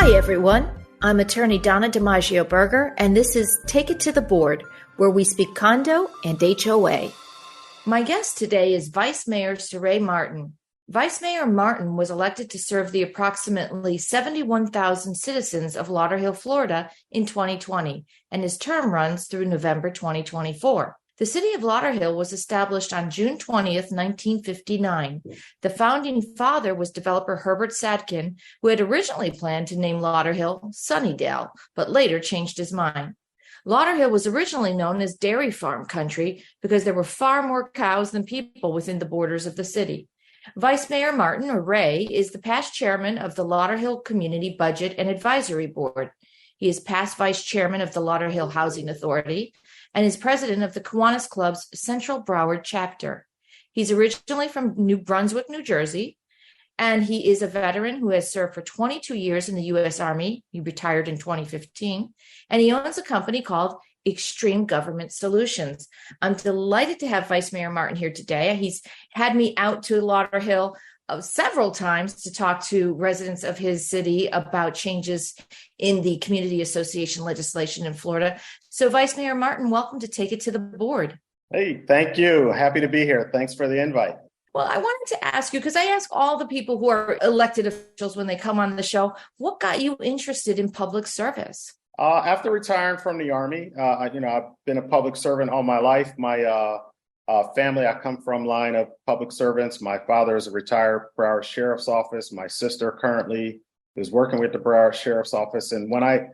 Hi, everyone. I'm attorney Donna DiMaggio Berger, and this is Take It to the Board, where we speak condo and HOA. My guest today is Vice Mayor Sarai Martin. Vice Mayor Martin was elected to serve the approximately 71,000 citizens of Lauderhill, Florida in 2020, and his term runs through November 2024. The city of Lauderhill was established on June 20th, 1959. The founding father was developer Herbert Sadkin, who had originally planned to name Lauderhill Sunnydale, but later changed his mind. Lauderhill was originally known as dairy farm country because there were far more cows than people within the borders of the city. Vice Mayor Martin, or Ray, is the past chairman of the Lauderhill Community Budget and Advisory Board. He is past vice chairman of the Lauderhill Housing Authority and is president of the Kiwanis Club's Central Broward chapter. He's originally from New Brunswick, New Jersey, and he is a veteran who has served for 22 years in the U.S. Army. He retired in 2015, and he owns a company called Extreme Government Solutions. I'm delighted to have Vice Mayor Martin here today. He's had me out to Lauderhill several times to talk to residents of his city about changes in the community association legislation in Florida. So Vice Mayor Martin, welcome to Take It to the Board. Hey, thank you. Happy to be here. Thanks for the invite. Well, I wanted to ask you, because I ask all the people who are elected officials when they come on the show, what got you interested in public service? After retiring from the Army, I've been a public servant all my life. My family, I come from line of public servants. My father is a retired Broward Sheriff's Office. My sister currently is working with the Broward Sheriff's Office. And when I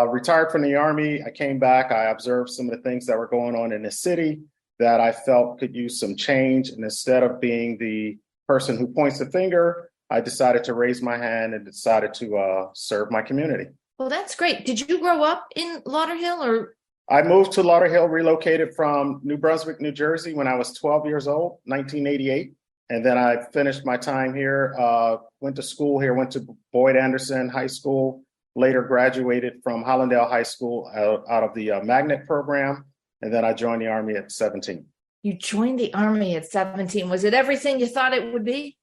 retired from the Army, I came back. I observed some of the things that were going on in the city that I felt could use some change. And instead of being the person who points the finger, I decided to raise my hand and decided to serve my community. Well, that's great. Did you grow up in Lauderhill or? I moved to Lauderhill, relocated from New Brunswick, New Jersey when I was 12 years old, 1988. And then I finished my time here, went to school here, went to Boyd Anderson High School, later graduated from Hollandale High School out of the magnet program. And then I joined the Army at 17. You joined the Army at 17. Was it everything you thought it would be?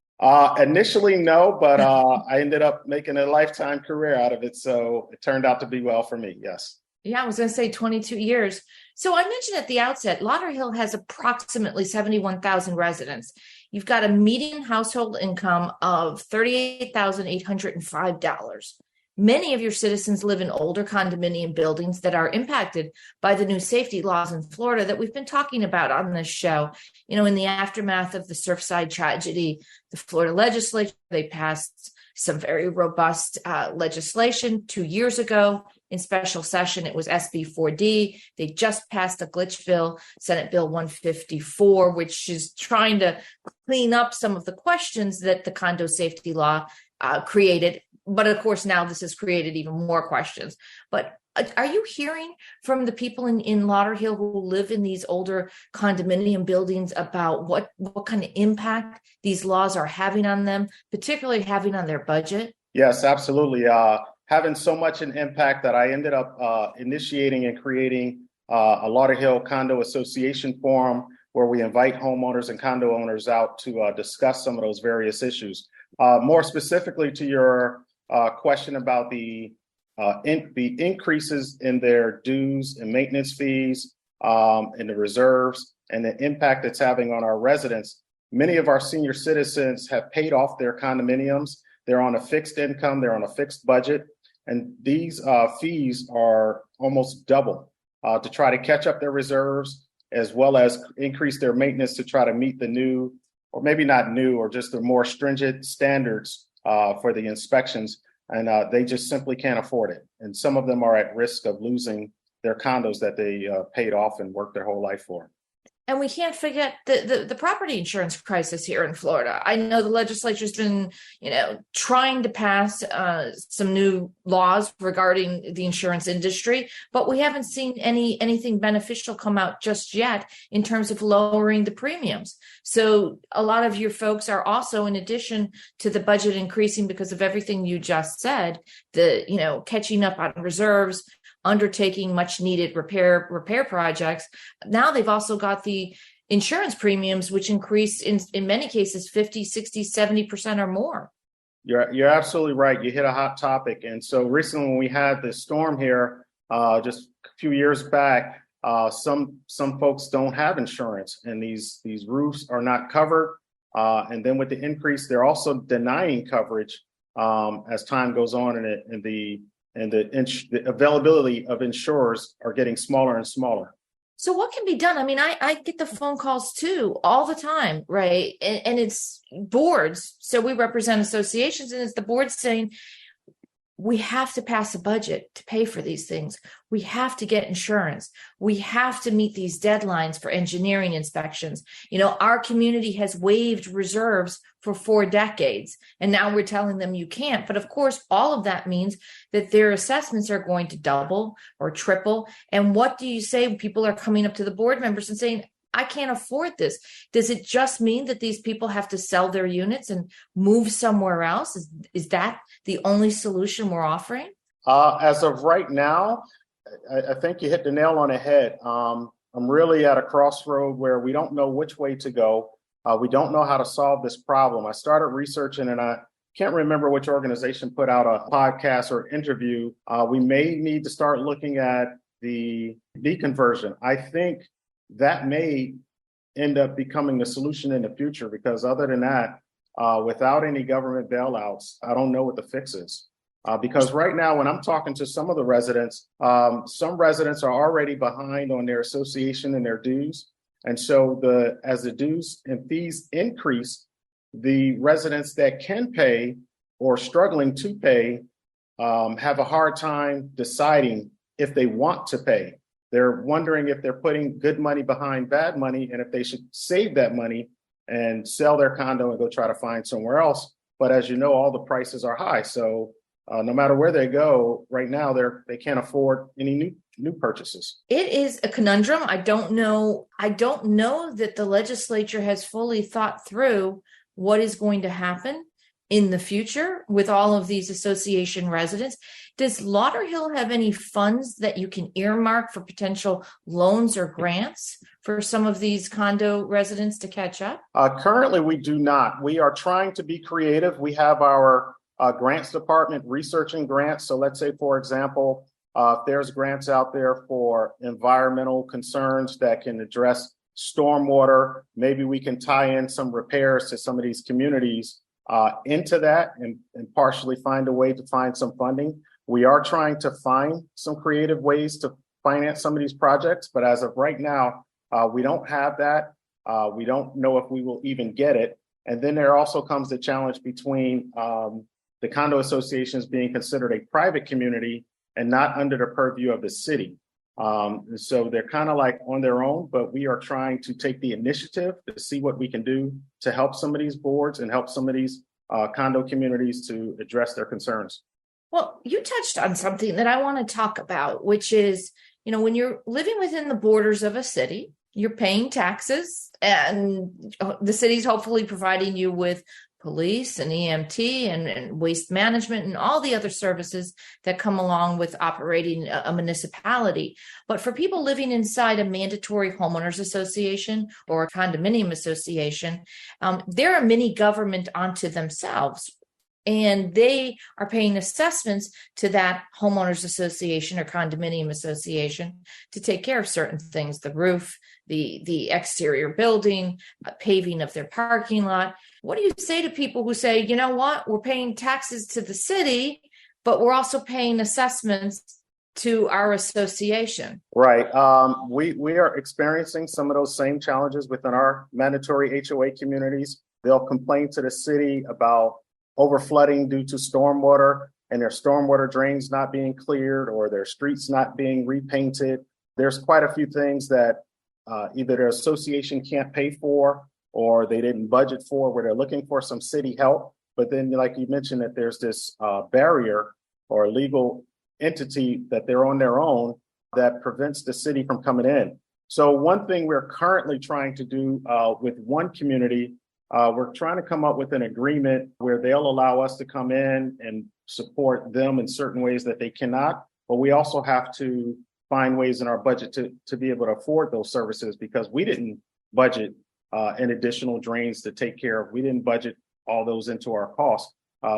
Initially, no, but I ended up making a lifetime career out of it. So it turned out to be well for me. Yes. Yeah, I was going to say 22 years. So I mentioned at the outset, Lauderhill has approximately 71,000 residents. You've got a median household income of $38,805. Many of your citizens live in older condominium buildings that are impacted by the new safety laws in Florida that we've been talking about on this show. You know, in the aftermath of the Surfside tragedy, the Florida legislature, they passed some very robust legislation 2 years ago. In special session, it was SB 4D. They just passed a glitch bill, Senate Bill 154, which is trying to clean up some of the questions that the condo safety law created. But of course, now this has created even more questions. But are you hearing from the people in Lauderhill who live in these older condominium buildings about what kind of impact these laws are having on them, particularly having on their budget? Yes, absolutely. Having so much an impact that I ended up initiating and creating a Lauderhill Condo Association forum where we invite homeowners and condo owners out to discuss some of those various issues. More specifically to your question about the increases in their dues and maintenance fees and the reserves and the impact it's having on our residents. Many of our senior citizens have paid off their condominiums. They're on a fixed income. They're on a fixed budget. And these fees are almost double to try to catch up their reserves, as well as increase their maintenance to try to meet the new, or maybe not new, or just the more stringent standards for the inspections. And they just simply can't afford it. And some of them are at risk of losing their condos that they paid off and worked their whole life for. And we can't forget the property insurance crisis here in Florida. I know the legislature's been, trying to pass some new laws regarding the insurance industry, but we haven't seen anything beneficial come out just yet in terms of lowering the premiums. So a lot of your folks are also, in addition to the budget increasing because of everything you just said, catching up on reserves, undertaking much needed repair projects. Now they've also got the insurance premiums, which increase in many cases 50, 60, 70% or more. You're absolutely right. You hit a hot topic. And so recently when we had this storm here, just a few years back, some folks don't have insurance, and these roofs are not covered. And then with the increase, they're also denying coverage as time goes on, the availability of insurers are getting smaller and smaller. So what can be done? I mean, I get the phone calls too all the time, right? And it's boards. So we represent associations, and it's the board saying, we have to pass a budget to pay for these things. We have to get insurance. We have to meet these deadlines for engineering inspections. You know, our community has waived reserves for 4 decades, and now we're telling them you can't. But of course, all of that means that their assessments are going to double or triple. And what do you say when people are coming up to the board members and saying, I can't afford this? Does it just mean that these people have to sell their units and move somewhere else? Is that the only solution we're offering? As of right now, I think you hit the nail on the head. I'm really at a crossroad where we don't know which way to go. We don't know how to solve this problem. I started researching, and I can't remember which organization put out a podcast or interview. We may need to start looking at the deconversion. I think that may end up becoming the solution in the future, because other than that, without any government bailouts, I don't know what the fix is. Because right now, when I'm talking to some of the residents, some residents are already behind on their association and their dues. And so as the dues and fees increase, the residents that can pay or struggling to pay have a hard time deciding if they want to pay. They're wondering if they're putting good money behind bad money, and if they should save that money and sell their condo and go try to find somewhere else. But as you know, all the prices are high. So no matter where they go right now, they can't afford any new purchases. It is a conundrum. I don't know that the legislature has fully thought through what is going to happen in the future with all of these association residents. Does Lauderhill have any funds that you can earmark for potential loans or grants for some of these condo residents to catch up? Currently, we do not. We are trying to be creative. We have our grants department researching grants. So let's say, for example, if there's grants out there for environmental concerns that can address stormwater, maybe we can tie in some repairs to some of these communities into that and partially find a way to find some funding. We are trying to find some creative ways to finance some of these projects, but as of right now, we don't have that. We don't know if we will even get it. And then there also comes the challenge between the condo associations being considered a private community and not under the purview of the city. So they're kind of like on their own, but we are trying to take the initiative to see what we can do to help some of these boards and help some of these condo communities to address their concerns. Well, you touched on something that I want to talk about, which is, you know, when you're living within the borders of a city, you're paying taxes, and the city's hopefully providing you with police and EMT and waste management and all the other services that come along with operating a municipality. But for people living inside a mandatory homeowners association or a condominium association, they're a mini government unto themselves. And they are paying assessments to that homeowners association or condominium association to take care of certain things, the roof, the exterior building, paving of their parking lot. What do you say to people who say, you know what, we're paying taxes to the city, but we're also paying assessments to our association? Right. We are experiencing some of those same challenges within our mandatory HOA communities. They'll complain to the city about overflooding due to stormwater and their stormwater drains not being cleared or their streets not being repainted. There's quite a few things that either their association can't pay for or they didn't budget for, where they're looking for some city help. But then, like you mentioned, that there's this barrier or legal entity that they're on their own that prevents the city from coming in. So one thing we're currently trying to do with one community, we're trying to come up with an agreement where they'll allow us to come in and support them in certain ways that they cannot, but we also have to find ways in our budget to be able to afford those services, because we didn't budget in additional drains to take care of. We didn't budget all those into our costs.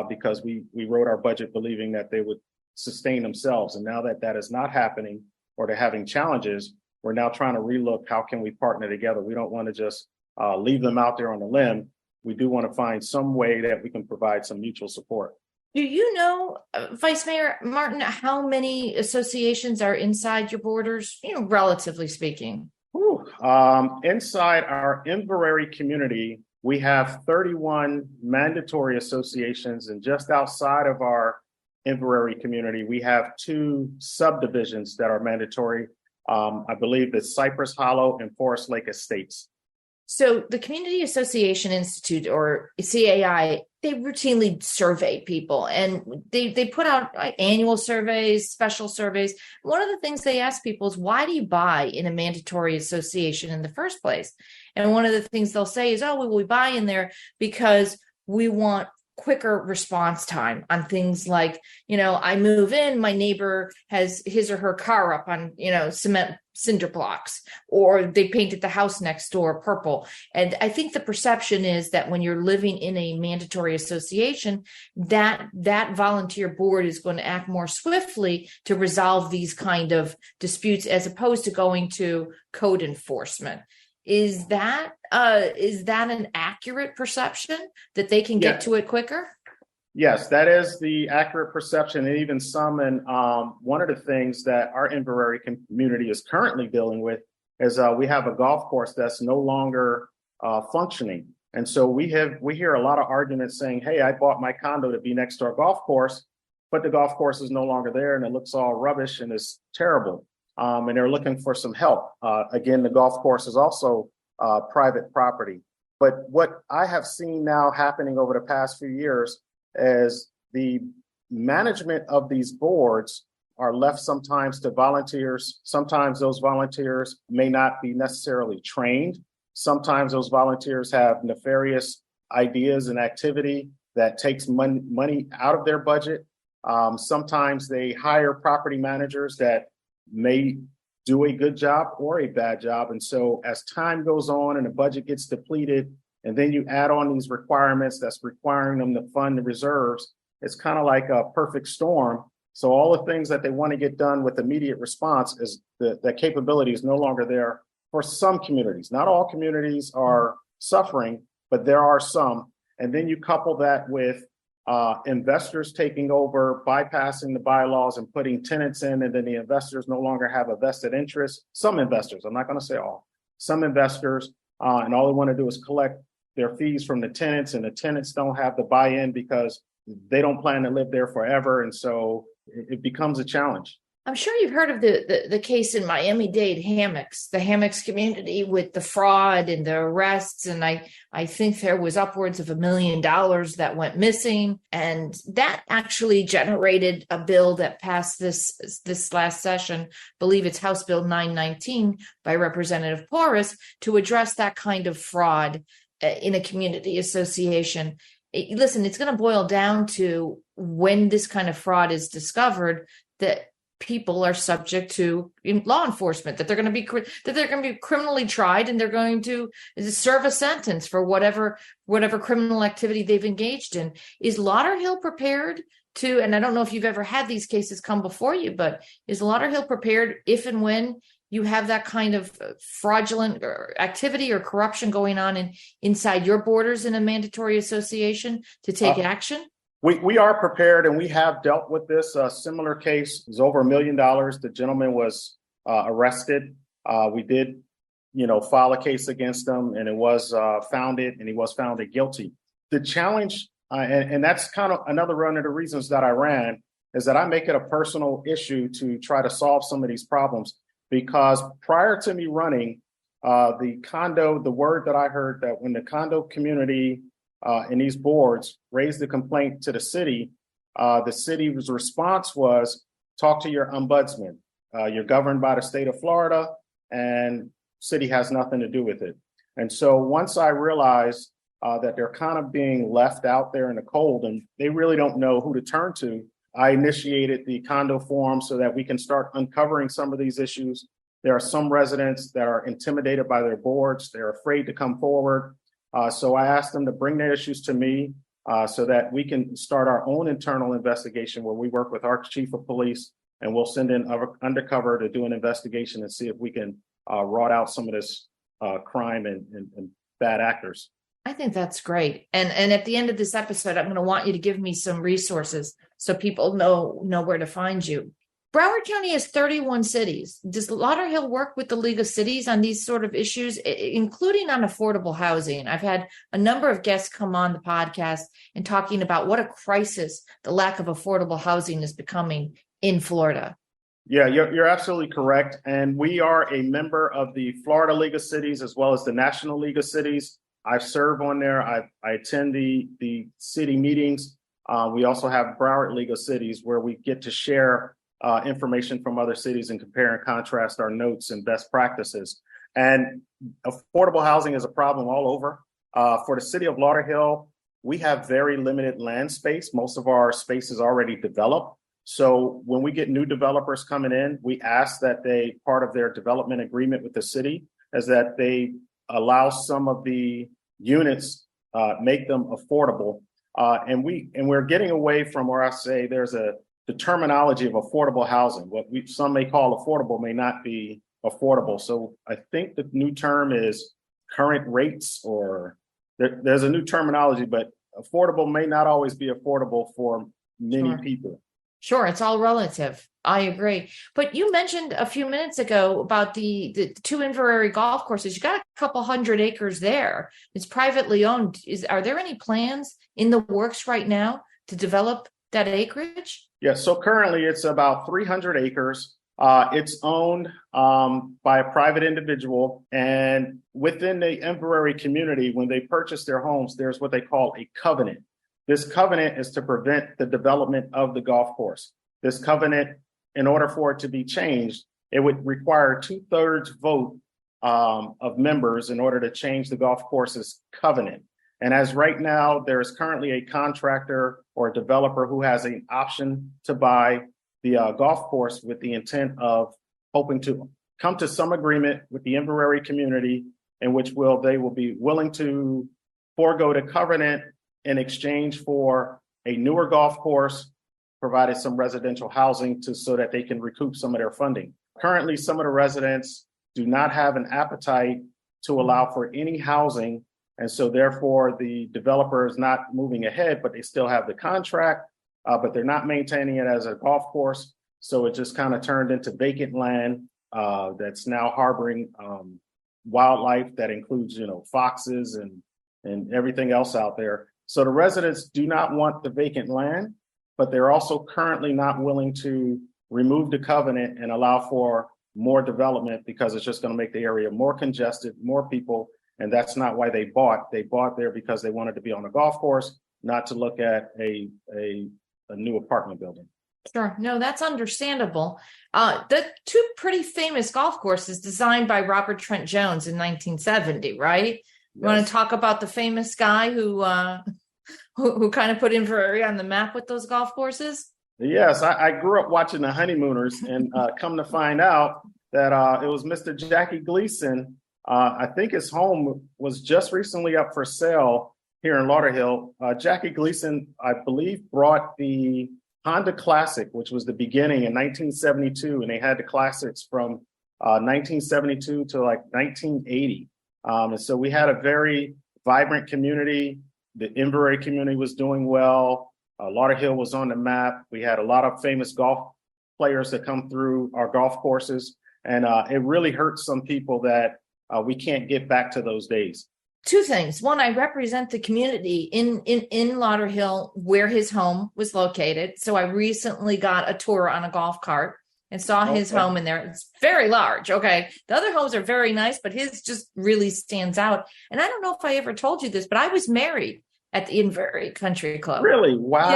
because we wrote our budget believing that they would sustain themselves. And now that that is not happening or they're having challenges, we're now trying to relook how can we partner together. We don't want to just leave them out there on the limb. We do want to find some way that we can provide some mutual support. Do you know, Vice Mayor Martin, how many associations are inside your borders, relatively speaking? Inside our Inverary community, we have 31 mandatory associations, and just outside of our Inverary community, we have 2 subdivisions that are mandatory. I believe it's Cypress Hollow and Forest Lake Estates. So the Community Association Institute, or CAI, they routinely survey people, and they put out annual surveys, special surveys. One of the things they ask people is, why do you buy in a mandatory association in the first place? And one of the things they'll say is, oh, we buy in there because we want quicker response time on things like, I move in, my neighbor has his or her car up on, cement cinder blocks, or they painted the house next door purple. And I think the perception is that when you're living in a mandatory association, that volunteer board is going to act more swiftly to resolve these kind of disputes, as opposed to going to code enforcement. Is that an accurate perception that they can get to it quicker? Yes, that is the accurate perception, and even some. And one of the things that our Inverary community is currently dealing with is we have a golf course that's no longer functioning, and so we hear a lot of arguments saying, "Hey, I bought my condo to be next to our golf course, but the golf course is no longer there, and it looks all rubbish and it's terrible." And they're looking for some help. Again, the golf course is also private property. But what I have seen now happening over the past few years is the management of these boards are left sometimes to volunteers. Sometimes those volunteers may not be necessarily trained. Sometimes those volunteers have nefarious ideas and activity that takes money out of their budget. Sometimes they hire property managers that may do a good job or a bad job. And so as time goes on and the budget gets depleted, and then you add on these requirements that's requiring them to fund the reserves, it's kind of like a perfect storm. So all the things that they want to get done with immediate response is the capability is no longer there for some communities. Not all communities are suffering, but there are some. And then you couple that with investors taking over, bypassing the bylaws and putting tenants in, and then the investors no longer have a vested interest. Some investors, I'm not going to say all, some investors, and all they want to do is collect their fees from the tenants, and the tenants don't have the buy-in because they don't plan to live there forever. And so it becomes a challenge. I'm sure you've heard of the case in Miami-Dade hammocks, the hammocks community with the fraud and the arrests. And I think there was upwards of $1 million that went missing. And that actually generated a bill that passed this last session. I believe it's House Bill 919 by Representative Porras, to address that kind of fraud in a community association. Listen, it's going to boil down to, when this kind of fraud is discovered, that people are subject to law enforcement, that they're going to be criminally tried, and they're going to serve a sentence for whatever criminal activity they've engaged in. Is Lauderhill prepared to, and I don't know if you've ever had these cases come before you, but is Lauderhill prepared if and when you have that kind of fraudulent activity or corruption going on inside your borders in a mandatory association, to take action? We are prepared, and we have dealt with this. A similar case was over $1 million. The gentleman was arrested. We did, file a case against him, and it was founded, and he was found guilty. The challenge, and that's kind of another one of the reasons that I ran, is that I make it a personal issue to try to solve some of these problems. Because prior to me running, the word that I heard, that when the condo community and these boards raised the complaint to the city's response was, talk to your ombudsman. You're governed by the state of Florida, and city has nothing to do with it. And so once I realized that they're kind of being left out there in the cold and they really don't know who to turn to, I initiated the condo forum so that we can start uncovering some of these issues. There are some residents that are intimidated by their boards. They're afraid to come forward. So I asked them to bring their issues to me. so that we can start our own internal investigation where we work with our chief of police and we'll send in undercover to do an investigation and see if we can rot out some of this crime and bad actors. I think that's great. And at the end of this episode, I'm going to want you to give me some resources so people know where to find you. Broward County has 31 cities. Does Lauderhill work with the League of Cities on these sort of issues, including on affordable housing? I've had a number of guests come on the podcast and talking about what a crisis the lack of affordable housing is becoming in Florida. Yeah, you're absolutely correct. And we are a member of the Florida League of Cities as well as the National League of Cities. I serve on there. I attend the city meetings. We also have Broward League of Cities where we get to share information from other cities and compare and contrast our notes and best practices. And affordable housing is a problem all over. For the city of Lauderhill, we have very limited land space. Most of our space is already developed. So when we get new developers coming in, we ask that part of their development agreement with the city is that they allow some of the units, make them affordable. And we're getting away from where I say the terminology of affordable housing. What some may call affordable may not be affordable. So I think the new term is current rates, or there's a new terminology, but affordable may not always be affordable for many people. Sure, it's all relative. I agree. But you mentioned a few minutes ago about the two Inverary golf courses. You got a couple 100 acres there. It's privately owned. Are there any plans in the works right now to develop that acreage? Yeah, so currently it's about 300 acres. It's owned by a private individual. And within the Inverary community, when they purchase their homes, there's what they call a covenant. This covenant is to prevent the development of the golf course. This covenant, in order for it to be changed, it would require 2/3 vote of members in order to change the golf course's covenant. And as right now, there is currently a contractor or a developer who has an option to buy the golf course with the intent of hoping to come to some agreement with the Inverary community in which they will be willing to forego the covenant in exchange for a newer golf course, provided some residential housing so that they can recoup some of their funding. Currently, some of the residents do not have an appetite to allow for any housing. And so therefore the developer is not moving ahead, but they still have the contract, but they're not maintaining it as a golf course. So it just kind of turned into vacant land that's now harboring wildlife that includes, foxes and everything else out there. So the residents do not want the vacant land, but they're also currently not willing to remove the covenant and allow for more development because it's just going to make the area more congested, more people. And that's not why they bought. They bought there because they wanted to be on a golf course, not to look at a new apartment building. Sure. No, that's understandable. The two pretty famous golf courses designed by Robert Trent Jones in 1970, right? You want to talk about the famous guy who kind of put Inverary on the map with those golf courses? Yes, I grew up watching the Honeymooners and come to find out that it was Mr. Jackie Gleason. I think his home was just recently up for sale here in Lauderhill. Jackie Gleason, I believe, brought the Honda Classic, which was the beginning in 1972, and they had the classics from 1972 to like 1980. And so we had a very vibrant community. The Inverary community was doing well. Lauderhill was on the map. We had a lot of famous golf players that come through our golf courses. And it really hurts some people that we can't get back to those days. Two things. One, I represent the community in Lauderhill where his home was located. So I recently got a tour on a golf cart and saw his home in there. It's very large. Okay. The other homes are very nice, but his just really stands out. And I don't know if I ever told you this, but I was married at the Inverary Country Club. Really? Wow.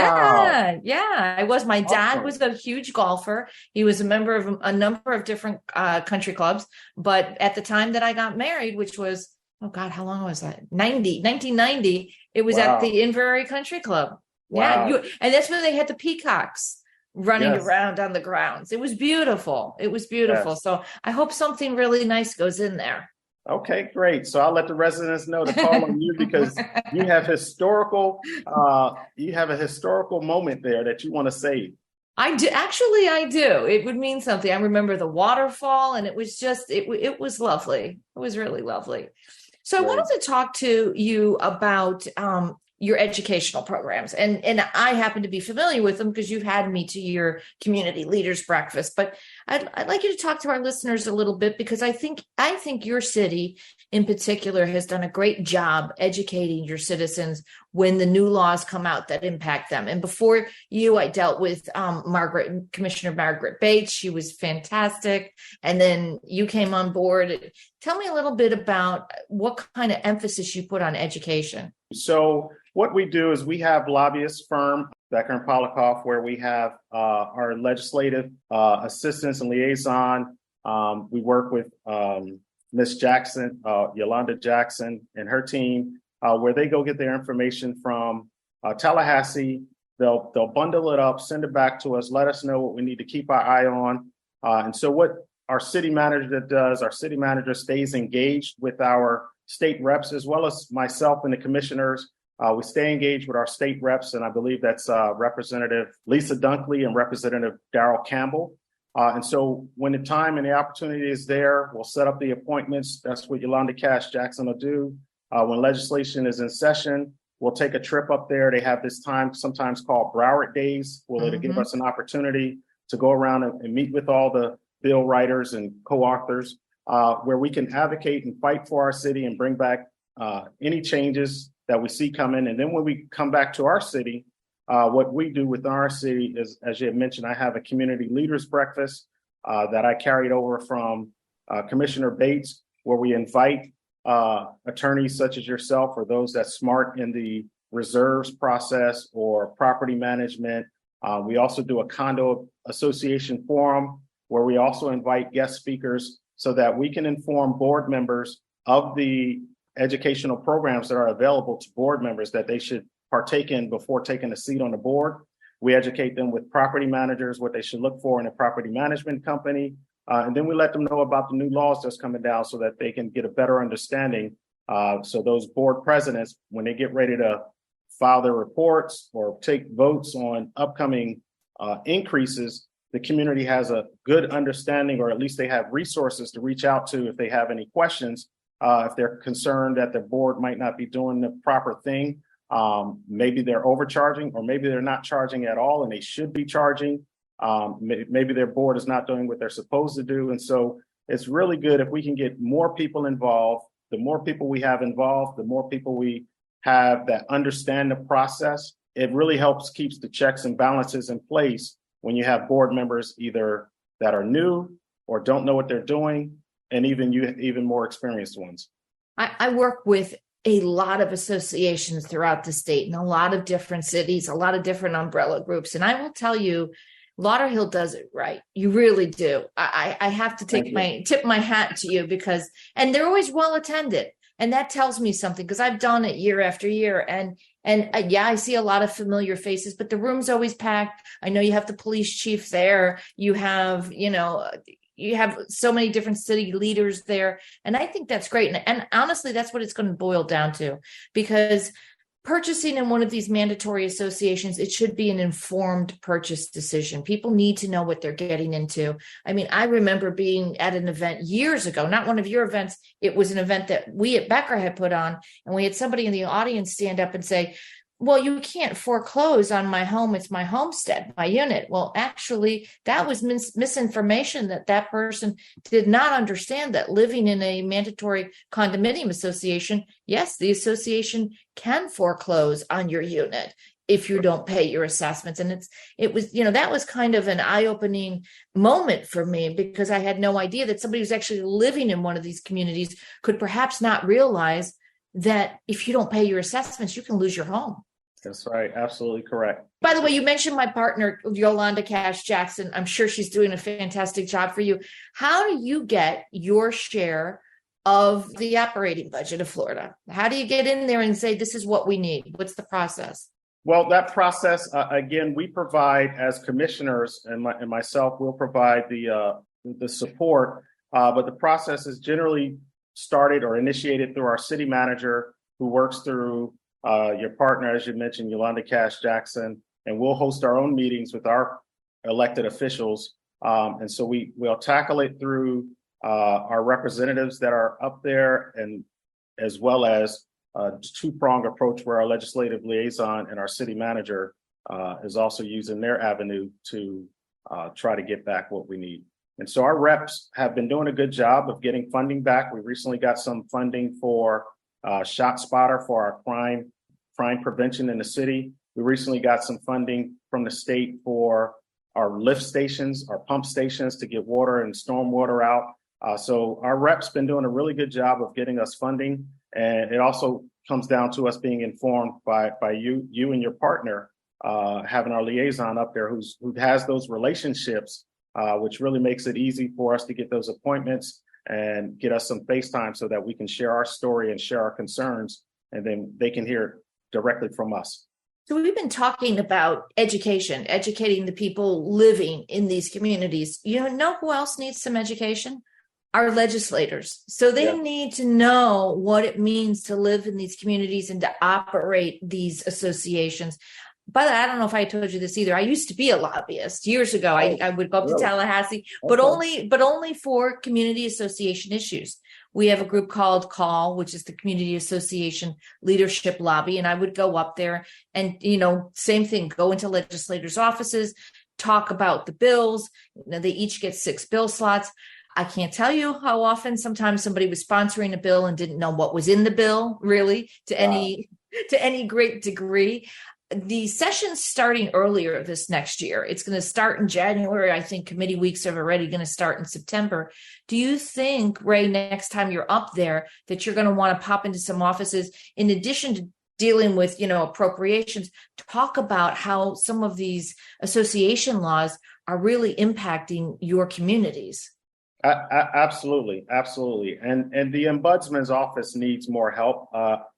Yeah. I was. My dad was a huge golfer. He was a member of a number of different country clubs. But at the time that I got married, which was, oh God, how long was that? 1990. It was at the Inverary Country Club. Wow. Yeah. And that's when they had the peacocks running around on the grounds. It was beautiful. Yes. So I hope something really nice goes in there. Okay, great. So I'll let the residents know to call on you because you have you have a historical moment there that you want to save. I do. Actually, I do. It would mean something. I remember the waterfall, and it was just, it was lovely. It was really lovely. So I Great. wanted to talk to you about your educational programs. And I happen to be familiar with them because you've had me to your community leaders breakfast. But I'd like you to talk to our listeners a little bit because I think your city in particular has done a great job educating your citizens when the new laws come out that impact them. And before you, I dealt with Commissioner Margaret Bates. She was fantastic. And then you came on board. Tell me a little bit about what kind of emphasis you put on education. So what we do is we have lobbyist firm, Becker and Polikoff, where we have our legislative assistants and liaison. We work with Ms. Jackson, Yolanda Jackson and her team, where they go get their information from Tallahassee. They'll bundle it up, send it back to us, let us know what we need to keep our eye on. And so what our city manager does, our city manager stays engaged with our state reps, as well as myself and the commissioners. We stay engaged with our state reps, and I believe that's Representative Lisa Dunkley and Representative Darrell Campbell. And so when the time and the opportunity is there, we'll set up the appointments. That's what Yolanda Cash Jackson will do. When legislation is in session, we'll take a trip up there. They have this time sometimes called Broward Days, where it'll give us an opportunity to go around and meet with all the bill writers and co-authors, where we can advocate and fight for our city and bring back any changes that we see coming. And then when we come back to our city, what we do with our city is, as you had mentioned, I have a community leaders breakfast that I carried over from Commissioner Bates, where we invite attorneys such as yourself or those that smart in the reserves process or property management. We also do a condo association forum where we also invite guest speakers so that we can inform board members of the educational programs that are available to board members that they should partake in before taking a seat on the board. We educate them with property managers, what they should look for in a property management company. And then we let them know about the new laws that's coming down so that they can get a better understanding. So those board presidents, when they get ready to file their reports or take votes on upcoming increases, the community has a good understanding, or at least they have resources to reach out to if they have any questions. If they're concerned that their board might not be doing the proper thing, maybe they're overcharging, or maybe they're not charging at all and they should be charging. Maybe their board is not doing what they're supposed to do. And so it's really good if we can get more people involved. The more people we have involved, the more people we have that understand the process. It really helps keeps the checks and balances in place when you have board members either that are new or don't know what they're doing, and even more experienced ones. I work with a lot of associations throughout the state in a lot of different cities, a lot of different umbrella groups. And I will tell you, Lauderhill does it right. You really do. I have to tip my hat to you and they're always well attended. And that tells me something because I've done it year after year. And yeah, I see a lot of familiar faces, but the room's always packed. I know you have the police chief there. You have so many different city leaders there. And I think that's great. And honestly, that's what it's going to boil down to, because purchasing in one of these mandatory associations, it should be an informed purchase decision. People need to know what they're getting into. I mean, I remember being at an event years ago, not one of your events. It was an event that we at Becker had put on, and we had somebody in the audience stand up and say, well, you can't foreclose on my home. It's my homestead, my unit. Well, actually, that was misinformation that person did not understand that living in a mandatory condominium association, yes, the association can foreclose on your unit if you don't pay your assessments. And it was that was kind of an eye-opening moment for me, because I had no idea that somebody who's actually living in one of these communities could perhaps not realize that if you don't pay your assessments, you can lose your home. That's right. Absolutely correct. By the way, you mentioned my partner, Yolanda Cash Jackson. I'm sure she's doing a fantastic job for you. How do you get your share of the operating budget of Florida? How do you get in there and say, this is what we need? What's the process? Well, that process, again, we provide as commissioners, and myself will provide the support. But the process is generally started or initiated through our city manager, who works through your partner, as you mentioned, Yolanda Cash Jackson, and we'll host our own meetings with our elected officials. And so we'll tackle it through our representatives that are up there, and as well as a two-pronged approach where our legislative liaison and our city manager is also using their avenue to try to get back what we need. And so our reps have been doing a good job of getting funding back. We recently got some funding for ShotSpotter for our crime prevention in the city. We recently got some funding from the state for our lift stations, our pump stations, to get water and storm water out. So our reps been doing a really good job of getting us funding. And it also comes down to us being informed by you and your partner, having our liaison up there who has those relationships, which really makes it easy for us to get those appointments and get us some FaceTime so that we can share our story and share our concerns, and then they can hear directly from us. So we've been talking about education, educating the people living in these communities. You know who else needs some education? Our legislators. So they need to know what it means to live in these communities and to operate these associations. By the way, I don't know if I told you this either. I used to be a lobbyist years ago. I would go up to Tallahassee, but only for community association issues. We have a group called CALL, which is the Community Association Leadership Lobby. And I would go up there and, same thing, go into legislators' offices, talk about the bills. They each get 6 bill slots. I can't tell you how often sometimes somebody was sponsoring a bill and didn't know what was in the bill, really, to any great degree. The session's starting earlier this next year. It's going to start in January. I think committee weeks are already going to start in September. Do you think, Ray, next time you're up there, that you're going to want to pop into some offices, in addition to dealing with, appropriations, talk about how some of these association laws are really impacting your communities? Absolutely. And the ombudsman's office needs more help.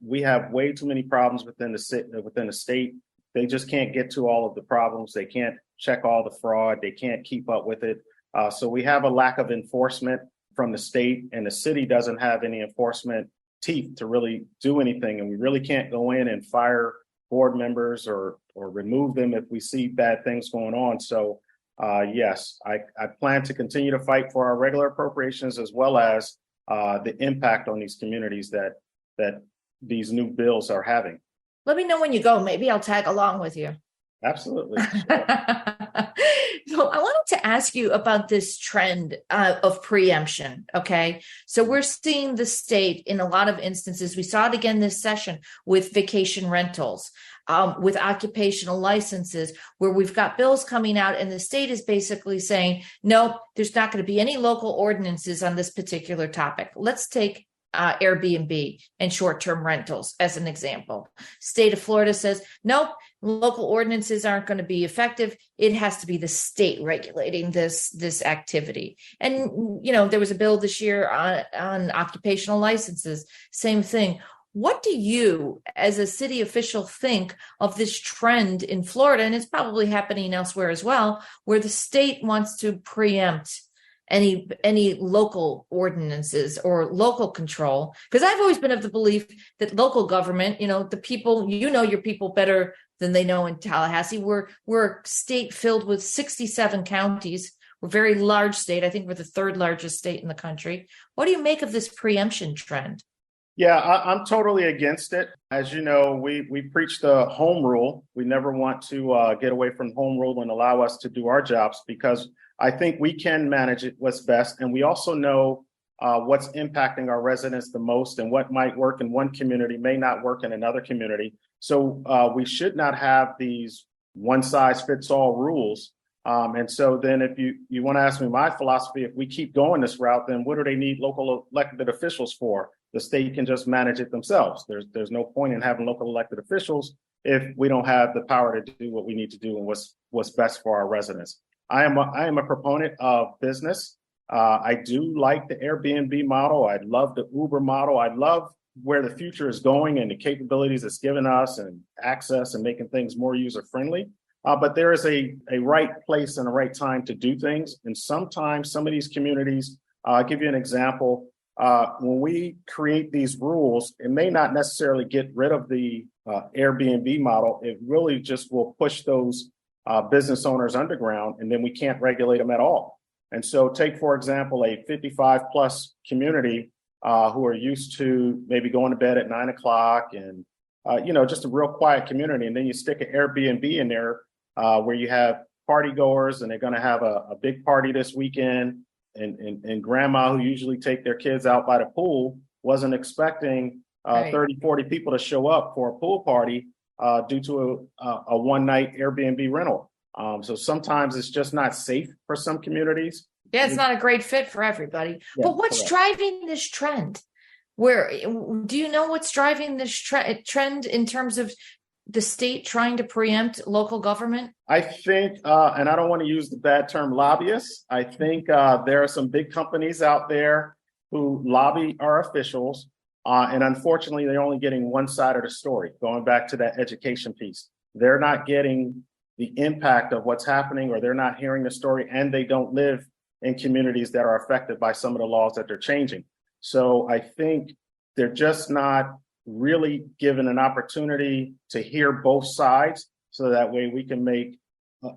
We have way too many problems within the state. They just can't get to all of the problems. They can't check all the fraud. They can't keep up with it. So we have a lack of enforcement from the state, and the city doesn't have any enforcement teeth to really do anything. And we really can't go in and fire board members or remove them if we see bad things going on. So yes, I plan to continue to fight for our regular appropriations, as well as the impact on these communities that these new bills are having. Let me know when you go. Maybe I'll tag along with you. Absolutely. Sure. So I wanted to ask you about this trend of preemption. Okay. So we're seeing the state in a lot of instances. We saw it again this session with vacation rentals, with occupational licenses, where we've got bills coming out and the state is basically saying, nope, there's not going to be any local ordinances on this particular topic. Let's take Airbnb and short-term rentals as an example. State of Florida says, nope, local ordinances aren't going to be effective. It has to be the state regulating this activity. And, there was a bill this year on occupational licenses, same thing. What do you, as a city official, think of this trend in Florida? And it's probably happening elsewhere as well, where the state wants to preempt any local ordinances or local control. Because I've always been of the belief that local government, the people, your people better than they know in Tallahassee. We're a state filled with 67 counties. We're a very large state. I think we're the 3rd largest state in the country. What do you make of this preemption trend? Yeah, I'm totally against it. As you know, we preach the home rule. We never want to get away from home rule and allow us to do our jobs, because I think we can manage it what's best. And we also know what's impacting our residents the most, and what might work in one community may not work in another community. So we should not have these one-size-fits-all rules. And so then if you want to ask me my philosophy, if we keep going this route, then what do they need local elected officials for? The state can just manage it themselves. There's no point in having local elected officials if we don't have the power to do what we need to do and what's best for our residents. I am a proponent of business. I do like the Airbnb model. I love the Uber model. I love where the future is going and the capabilities it's given us and access and making things more user friendly. But there is a right place and a right time to do things. And sometimes some of these communities, I'll give you an example. when we create these rules, it may not necessarily get rid of the Airbnb model. It really just will push those business owners underground, and then we can't regulate them at all. And so take, for example, a 55 plus community who are used to maybe going to bed at 9 o'clock and, just a real quiet community. And then you stick an Airbnb in there where you have party goers and they're going to have a big party this weekend. And grandma, who usually take their kids out by the pool, wasn't expecting 30, 40 people to show up for a pool party due to a one night Airbnb rental. So sometimes it's just not safe for some communities. Yeah, it's not a great fit for everybody. Yeah, but what's driving this trend? Where do you know what's driving this trend in terms of the state trying to preempt local government? I think, and I don't want to use the bad term lobbyists. I think there are some big companies out there who lobby our officials. And unfortunately, they're only getting one side of the story. Going back to that education piece, they're not getting the impact of what's happening, or they're not hearing the story, and they don't live in communities that are affected by some of the laws that they're changing. So I think they're just not really given an opportunity to hear both sides, so that way we can make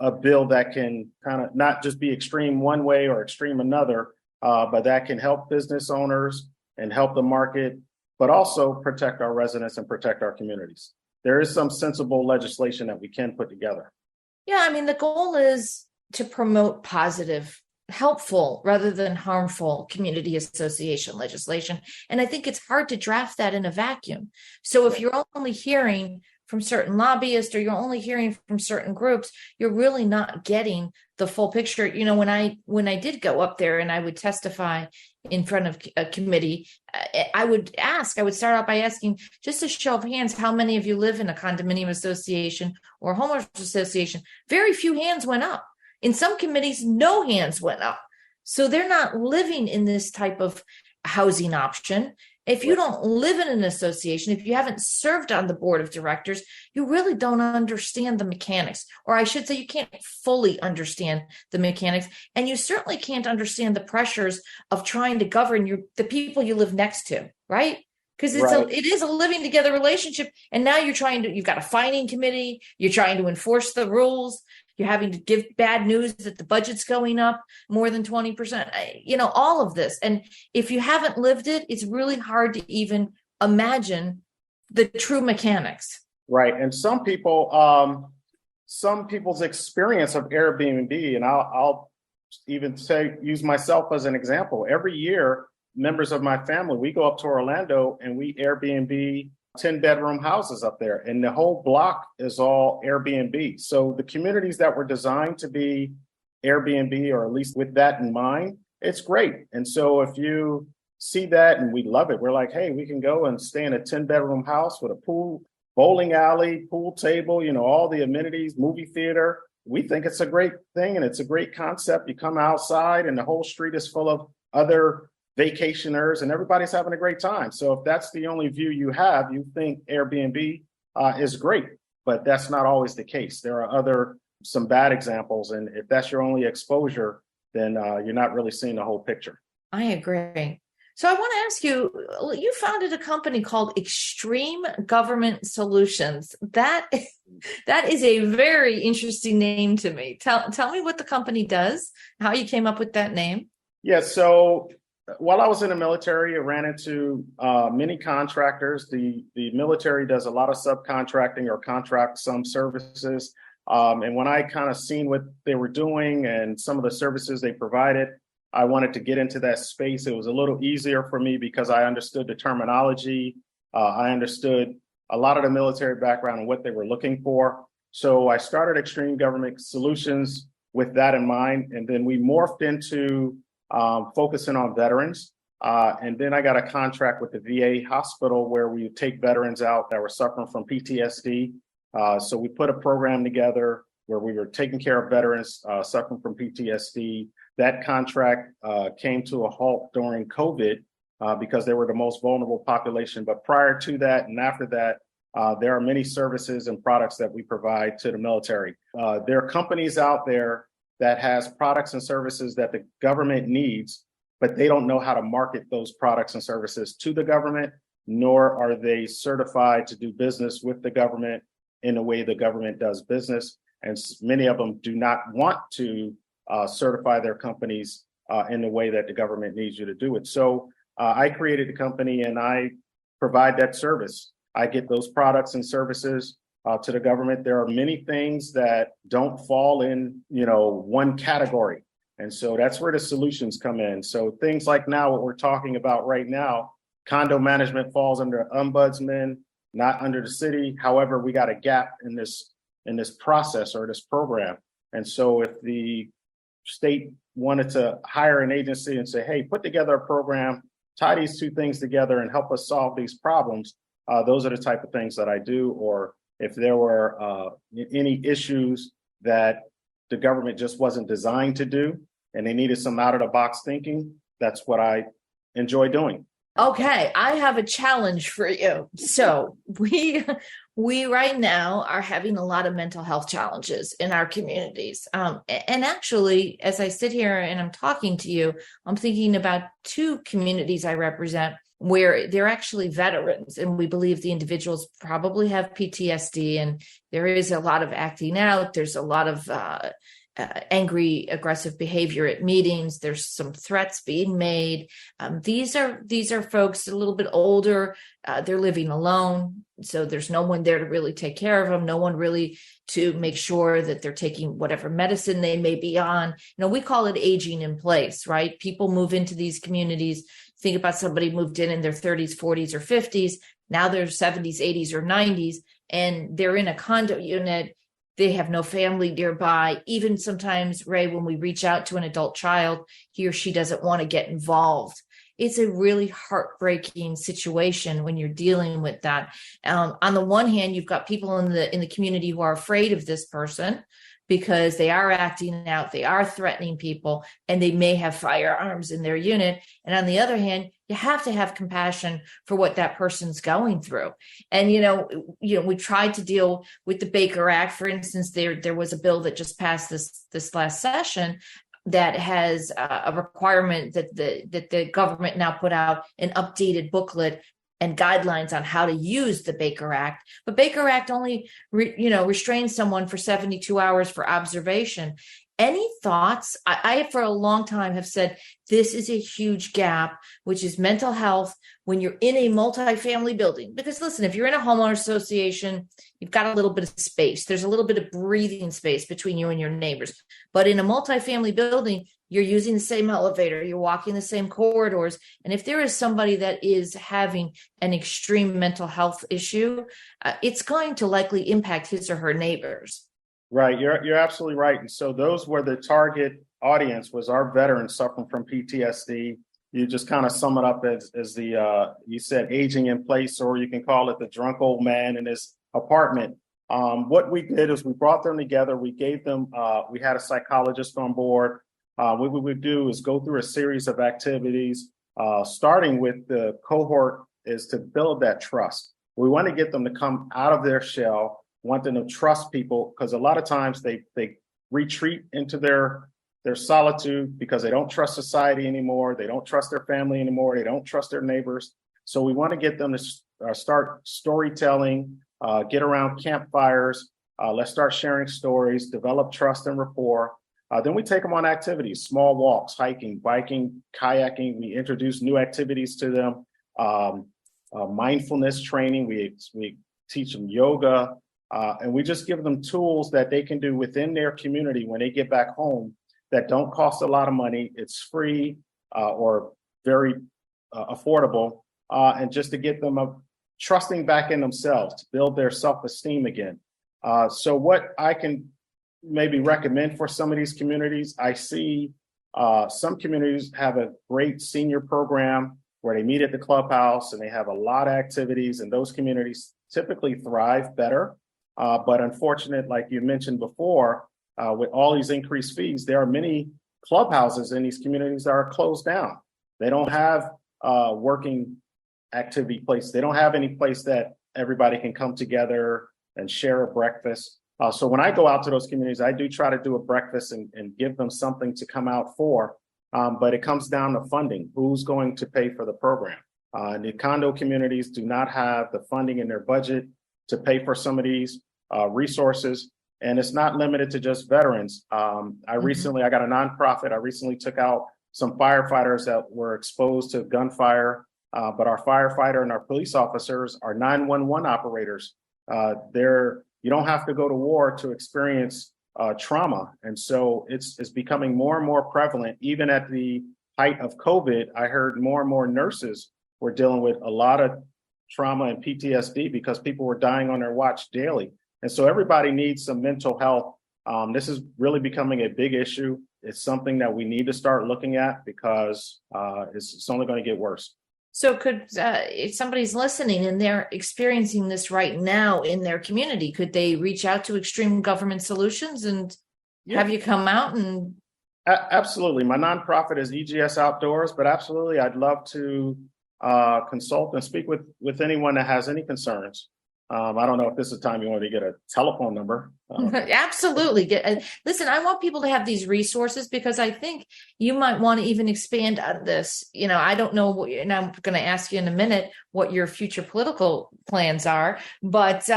a bill that can kind of not just be extreme one way or extreme another, but that can help business owners and help the market, but also protect our residents and protect our communities. There is some sensible legislation that we can put together. Yeah, I mean, the goal is to promote positive, helpful rather than harmful community association legislation. And I think it's hard to draft that in a vacuum. So if you're only hearing from certain lobbyists, or you're only hearing from certain groups, you're really not getting the full picture. You know, when I did go up there and I would testify in front of a committee, I would start out by asking, just a show of hands, how many of you live in a condominium association or homeowners association? Very few hands went up. In some committees, no hands went up. So they're not living in this type of housing option. If you don't live in an association, if you haven't served on the board of directors, you really don't understand the mechanics. Or I should say, you can't fully understand the mechanics. And you certainly can't understand the pressures of trying to govern the people you live next to, right? Because it is a living together relationship. And now you've got a fining committee, you're trying to enforce the rules. You're having to give bad news that the budget's going up more than 20%, all of this. And if you haven't lived it, it's really hard to even imagine the true mechanics. Right. And some people's experience of Airbnb, and I'll even use myself as an example. Every year, members of my family, we go up to Orlando and we Airbnb 10-bedroom houses up there, and the whole block is all Airbnb. So the communities that were designed to be Airbnb, or at least with that in mind, it's great. And so if you see that, and we love it, we're like, hey, we can go and stay in a 10-bedroom house with a pool, bowling alley, pool table, all the amenities, movie theater. We think it's a great thing, and it's a great concept. You come outside and the whole street is full of other vacationers and everybody's having a great time. So if that's the only view you have, you think Airbnb is great, but that's not always the case. There are some bad examples. And if that's your only exposure, then you're not really seeing the whole picture. I agree. So I want to ask you founded a company called Extreme Government Solutions. That is a very interesting name to me. Tell me what the company does, how you came up with that name. Yeah, so while I was in the military, I ran into many contractors. The military does a lot of subcontracting or contract some services. And when I kind of seen what they were doing and some of the services they provided, I wanted to get into that space. It was a little easier for me because I understood the terminology. I understood a lot of the military background and what they were looking for. So I started Extreme Government Solutions with that in mind. And then we morphed into focusing on veterans. And then I got a contract with the VA hospital where we take veterans out that were suffering from PTSD. So we put a program together where we were taking care of veterans suffering from PTSD. That contract came to a halt during COVID because they were the most vulnerable population. But prior to that and after that, there are many services and products that we provide to the military. There are companies out there that has products and services that the government needs, but they don't know how to market those products and services to the government, nor are they certified to do business with the government in the way the government does business. And many of them do not want to certify their companies in the way that the government needs you to do it. So I created the company and I provide that service. I get those products and services to the government. There are many things that don't fall in, one category. And so that's where the solutions come in. So things like now, what we're talking about right now, condo management falls under ombudsman, not under the city. However, we got a gap in this process or this program. And so if the state wanted to hire an agency and say, hey, put together a program, tie these two things together and help us solve these problems, those are the type of things that I do. Or if there were any issues that the government just wasn't designed to do and they needed some out of the box thinking, that's what I enjoy doing. Okay, I have a challenge for you. So we right now are having a lot of mental health challenges in our communities. And actually, as I sit here and I'm talking to you, I'm thinking about two communities I represent where they're actually veterans, and we believe the individuals probably have PTSD, and there is a lot of acting out. There's a lot of angry, aggressive behavior at meetings. There's some threats being made. These are folks a little bit older. They're living alone, so there's no one there to really take care of them. No one really to make sure that they're taking whatever medicine they may be on. We call it aging in place, right? People move into these communities. Think about somebody moved in their 30s, 40s, or 50s. Now they're 70s, 80s, or 90s, and they're in a condo unit. They have no family nearby. Even sometimes, Ray, when we reach out to an adult child, he or she doesn't want to get involved. It's a really heartbreaking situation when you're dealing with that. On the one hand, you've got people in the community who are afraid of this person because they are acting out, they are threatening people, and they may have firearms in their unit. And on the other hand, you have to have compassion for what that person's going through. And, we tried to deal with the Baker Act. For instance, there was a bill that just passed this last session that has a requirement that the government now put out an updated booklet and guidelines on how to use the Baker Act. But Baker Act only, restrains someone for 72 hours for observation. Any thoughts? I, for a long time, have said this is a huge gap, which is mental health when you're in a multifamily building. Because listen, if you're in a homeowner association, you've got a little bit of space. There's a little bit of breathing space between you and your neighbors. But in a multifamily building, you're using the same elevator, you're walking the same corridors. And if there is somebody that is having an extreme mental health issue, it's going to likely impact his or her neighbors. Right. You're absolutely right. And so those were the target audience, was our veterans suffering from PTSD. You just kind of sum it up as you said, aging in place, or you can call it the drunk old man in his apartment. What we did is we brought them together. We gave them, we had a psychologist on board. What we would do is go through a series of activities, starting with the cohort is to build that trust. We want to get them to come out of their shell, want them to trust people, because a lot of times they retreat into their solitude because they don't trust society anymore. They don't trust their family anymore. They don't trust their neighbors. So we want to get them to start storytelling, get around campfires. Let's start sharing stories, develop trust and rapport. Then we take them on activities, small walks, hiking, biking, kayaking. We introduce new activities to them, mindfulness training. We teach them yoga. And we just give them tools that they can do within their community when they get back home that don't cost a lot of money. It's free or very affordable. And just to get them trusting back in themselves, to build their self-esteem again. So what I can maybe recommend for some of these communities, I see some communities have a great senior program where they meet at the clubhouse and they have a lot of activities, and those communities typically thrive better. But unfortunate, like you mentioned before, with all these increased fees, there are many clubhouses in these communities that are closed down. They don't have working activity place. They don't have any place that everybody can come together and share a breakfast. So when I go out to those communities, I do try to do a breakfast and give them something to come out for. but it comes down to funding. Who's going to pay for the program? The condo communities do not have the funding in their budget to pay for some of these resources. And it's not limited to just veterans. I got a nonprofit. I recently took out some firefighters that were exposed to gunfire, but our firefighter and our police officers are 911 operators. You don't have to go to war to experience trauma. And so it's becoming more and more prevalent. Even at the height of COVID, I heard more and more nurses were dealing with a lot of trauma and PTSD because people were dying on their watch daily. And so everybody needs some mental health. This is really becoming a big issue. It's something that we need to start looking at because it's only going to get worse. So if somebody's listening and they're experiencing this right now in their community, could they reach out to Extreme Government Solutions and have you come out and? Absolutely. My nonprofit is EGS Outdoors, but absolutely, I'd love to consult and speak with anyone that has any concerns. I don't know if this is time you want to get a telephone number. Absolutely. Listen, I want people to have these resources because I think you might want to even expand on this. I don't know, and I'm going to ask you in a minute what your future political plans are, but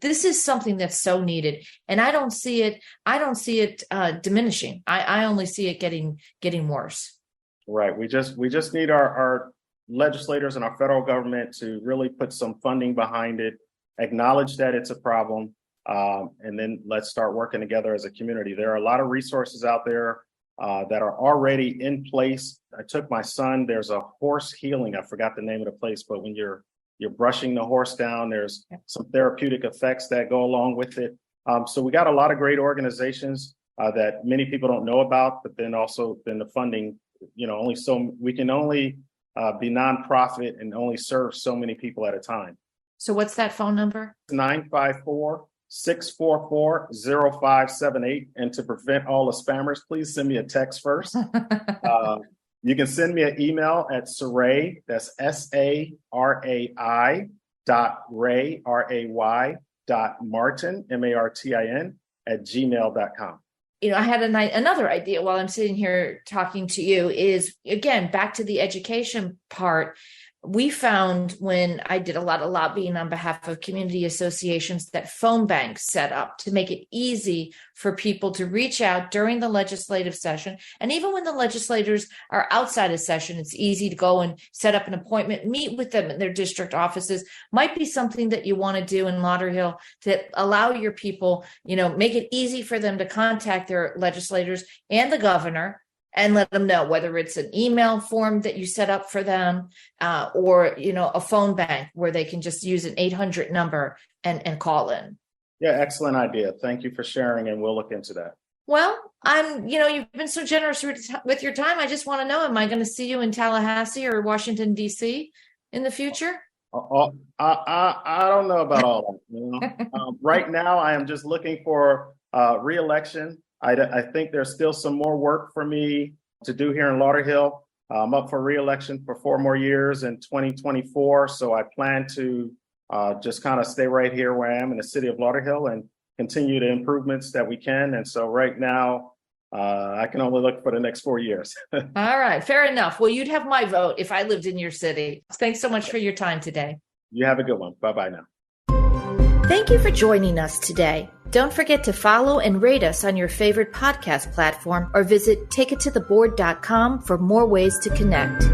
this is something that's so needed. And I don't see it diminishing. I only see it getting worse. Right. We just need our legislators and our federal government to really put some funding behind it. Acknowledge that it's a problem, and then let's start working together as a community. There are a lot of resources out there that are already in place. I took my son, there's a horse healing, I forgot the name of the place, but when you're brushing the horse down, there's some therapeutic effects that go along with it. So we got a lot of great organizations that many people don't know about, but then the funding, we can only be nonprofit and only serve so many people at a time. So what's that phone number? 954-644-0578. And to prevent all the spammers, please send me a text first. You can send me an email at Sarai, that's SARAI .ray, RAY .martin, MARTIN @gmail.com. I had another idea while I'm sitting here talking to you is, again, back to the education part. We found when I did a lot of lobbying on behalf of community associations that phone banks set up to make it easy for people to reach out during the legislative session. And even when the legislators are outside of session, it's easy to go and set up an appointment, meet with them in their district offices. Might be something that you want to do in Lauderhill to allow your people, make it easy for them to contact their legislators and the governor and let them know whether it's an email form that you set up for them or, a phone bank where they can just use an 800 number and call in. Yeah, excellent idea. Thank you for sharing, and we'll look into that. Well, you've been so generous with your time. I just want to know, am I going to see you in Tallahassee or Washington, D.C. in the future? I don't know about all that. Right now, I am just looking for re-election. I think there's still some more work for me to do here in Lauderhill. I'm up for re-election for 4 more years in 2024. So I plan to just kind of stay right here where I am in the city of Lauderhill and continue the improvements that we can. And so right now, I can only look for the next 4 years. All right. Fair enough. Well, you'd have my vote if I lived in your city. Thanks so much for your time today. You have a good one. Bye-bye now. Thank you for joining us today. Don't forget to follow and rate us on your favorite podcast platform or visit takeittotheboard.com for more ways to connect.